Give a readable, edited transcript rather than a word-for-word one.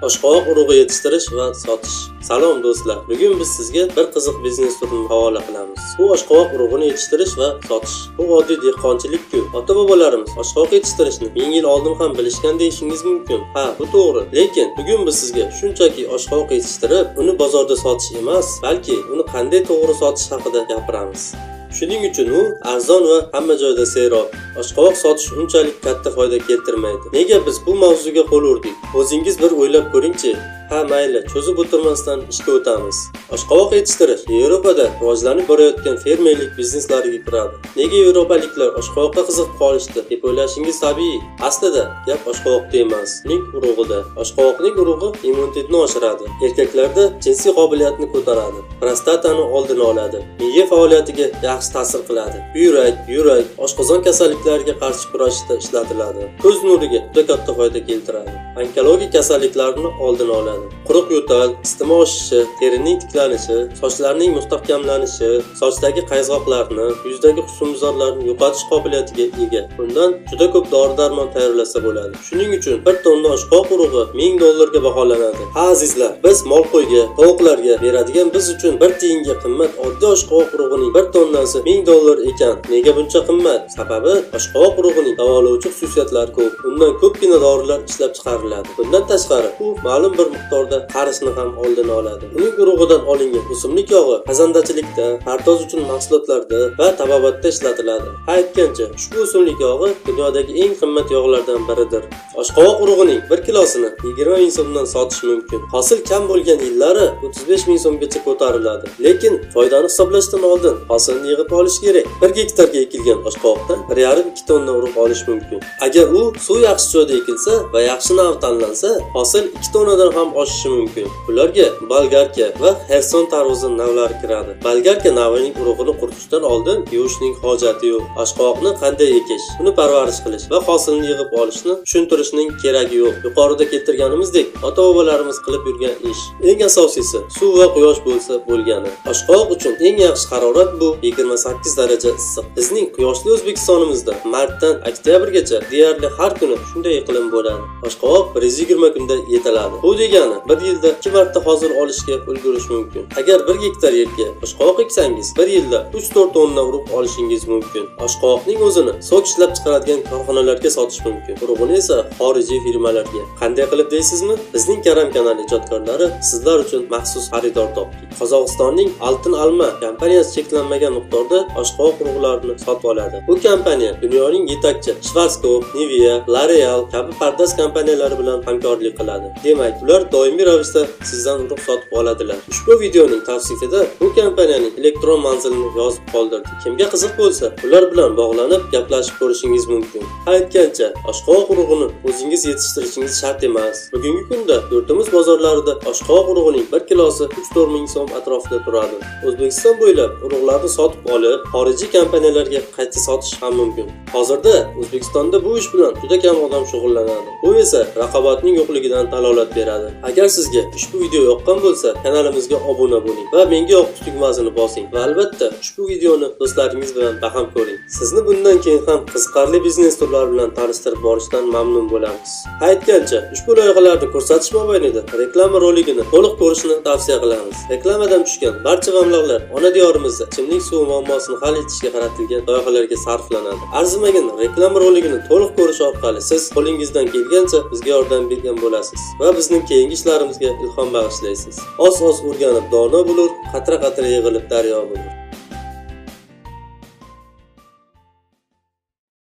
Oshqovoq urug'i yetishtirish va sotish. Salom do'stlar. Bugun biz sizga bir qiziq biznes turini havola qilamiz. Bu oshqovoq urug'ini yetishtirish va sotish. Bu oddiy dehqonchilik-ku. Ota-bobolarimiz oshqovoq yetishtirishni 1000 yil oldin ham bilishgan deyishingiz mumkin. Ha, bu to'g'ri. Lekin bugun biz sizga shunchaki oshqovoq yetishtirib, uni bozorda sotish emas, balki uni qanday to'g'ri sotish haqida gapiramiz. Shuning uchun u arzon va hamma joyda serob. Oshqovoq sotish unchalik katta foyda keltirmaydi. Nega biz bu mavzuga qo'l urdik? O'zingiz bir o'ylab ko'ring-chi. Ha, mayli, cho'zib o'tirmasdan ishga o'tamiz. Oshqovoq yetishtirish Yevropada rivojlanib borayotgan fermerlik bizneslariga kiradi. Nega yevropaliklar oshqovoqqa qiziqib qolishdi deb o'ylashingiz tabiiy. Aslida gap oshqovoqda emas, uning urug'ida. Oshqovoqning urug'i immunitetni oshiradi. Erkaklarda jinsiy qobiliyatni ko'taradi. Prostatani oldini oladi. Miya faoliyatiga yaxshi ta'sir qiladi. Yurak, oshqozon kasalliklariga qarshi kurashishda ishlatiladi. Ko'z nuriga juda katta foyda keltiradi. Onkologik kasalliklarni oldini oladi. Quruq yo'tal, isitma oshishi, terining tiklanishi, sochlarning mustahkamlanishi, sochdagi qayzg'oqlarni, yuzdagi husnbuzarlarni yo'qotish qobiliyatiga ega. Bundan juda ko'p dori-darmon tayyorlasa bo'ladi. Shuning uchun bir tonna oshqovoq urug'i $1000 ga baholanadi. Ha azizlar, biz mol qo'yga, tovuqlarga beradigan biz uchun 1 tiyinga qimmat oddiy oshqovoq urug'ining 1 tonnasi $1000 ekan. Nega buncha qimmat? Sababi oshqovoq urug'ining davolovchi xususiyatlari ko'p. Undan ko'pgina dorilar ishlab chiqariladi. Bundan tashqari, u ma'lum bir miqdorda qarishni ham oldini oladi. Uning urug'idan olingan o'simlik yog'i pazandachilikda, pardoz uchun mahsulotlarda va tabobatda ishlatiladi. Aytgancha, ushbu o'simlik yog'i dunyodagi eng qimmat yog'lardan biridir. Oshqovoq urug'ining 1 kilosini 20 ming so'mdan sotish mumkin. Hosil kam bo'lgan yillari 35 ming so'mgacha ko'tariladi. Lekin foydani hisoblashdan oldin hosilni yig'ib olish kerak. 1 gektarga ekilgan oshqovoqdan 1,5-2 tonna urug' olish mumkin. Agar u suv yaxshi joyda ekilsa va yaxshi nav tanlansa, hosil 2 tonnadan ham oshishi mumkin. Ularga bolgarka va Xerson tarvuzi navlari kiradi. Bolgarka navining urug'ini quritishdan oldin yuvishning hojati yo'q. Oshqovoqni qanday ekish, uni parvarish qilish va hosilni yig'ib olishni tushuntirishning keragi yo'q. Yuqorida keltirganimizdek, ota-bobolarimiz qilib yurgan ish. Eng asosiysi suv va quyosh bo'lsa bo'lgani. Oshqovoq uchun eng yaxshi harorat bu 28 daraja issiq. Bizning quyoshli O'zbekistonimizda martdan oktyabrgacha deyarli har kuni shunday iqlim bo'ladi. Oshqovoq 120 kunda yetiladi. Bu degani bir yilda 2 marta hosil olishga ulgurish mumkin. Agar 1 gektar yerga oshqovoq eksangiz, 1 yilda 3-4 tonna urug' olishingiz mumkin. Oshqovoqning o'zini sok ishlab chiqaradigan korxonalarga sotish mumkin. Urug'ini esa xorijiy firmalarga. Qanday qilib deysizmi? Bizning Karam kanali ijodkorlari sizlar uchun maxsus xaridor topdik. Qozog'istonning Altin Alma kompaniyasi cheklanmagan miqdorda oshqovoq urug'larini sotib oladi. Bu kompaniya dunyoning yetakchi Schwarzkopf, Nivea, L'Oreal kabi pardoz kompaniyalari bilan hamkorlik qiladi. Demak, ular doimiy ravishda sizdan urug' sotib oladilar. Ushbu videoning tavsifida bu kompaniyaning elektron manzilini yozib qoldirdik. Kimga qiziq bo'lsa, ular bilan bog'lanib gaplashib ko'rishingiz mumkin. Aytgancha, oshqovoq urug'ini o'zingiz yetishtirishingiz shart emas. Bugungi kunda yurtimiz bozorlarida oshqovoq urug'ining 1 kilosi 3-4 ming so'm atrofida turadi. O'zbekiston bo'ylab urug'larni sotib olib, xorijiy kompaniyalarga qayta sotish ham mumkin. Hozirda O'zbekistonda bu ish bilan juda kam odam shug'ullanadi. Bu esa raqobatning yo'qligidan dalolat beradi. Agar sizga ushbu video yoqqan bo'lsa, kanalimizga obuna bo'ling va menga yoqish tugmasini bosing va albatta ushbu videoni do'stlaringiz bilan baham ko'ring. Sizni bundan keyin ham qiziqarli biznes turlari bilan tanishtirib borishdan mamnun bo'lamiz. Aytgancha, ushbu loyihalarni ko'rsatish mobaynida reklama roligini to'liq ko'rishni tavsiya qilamiz. Reklamadan tushgan barcha mablag'lar ona diyorimizda ichimlik suvi muammosini hal etishga qaratilgan loyihalarga sarflanadi. Arzimagan reklama roligini to'liq ko'rish orqali siz qo'lingizdan kelgancha bizga yordam bergan bo'lasiz va bizning keyingi ishlarimizga ilhom bag'ishlaysiz. Oz o'rganib dono bo'lur, qatra yig'ilib daryo bo'lur.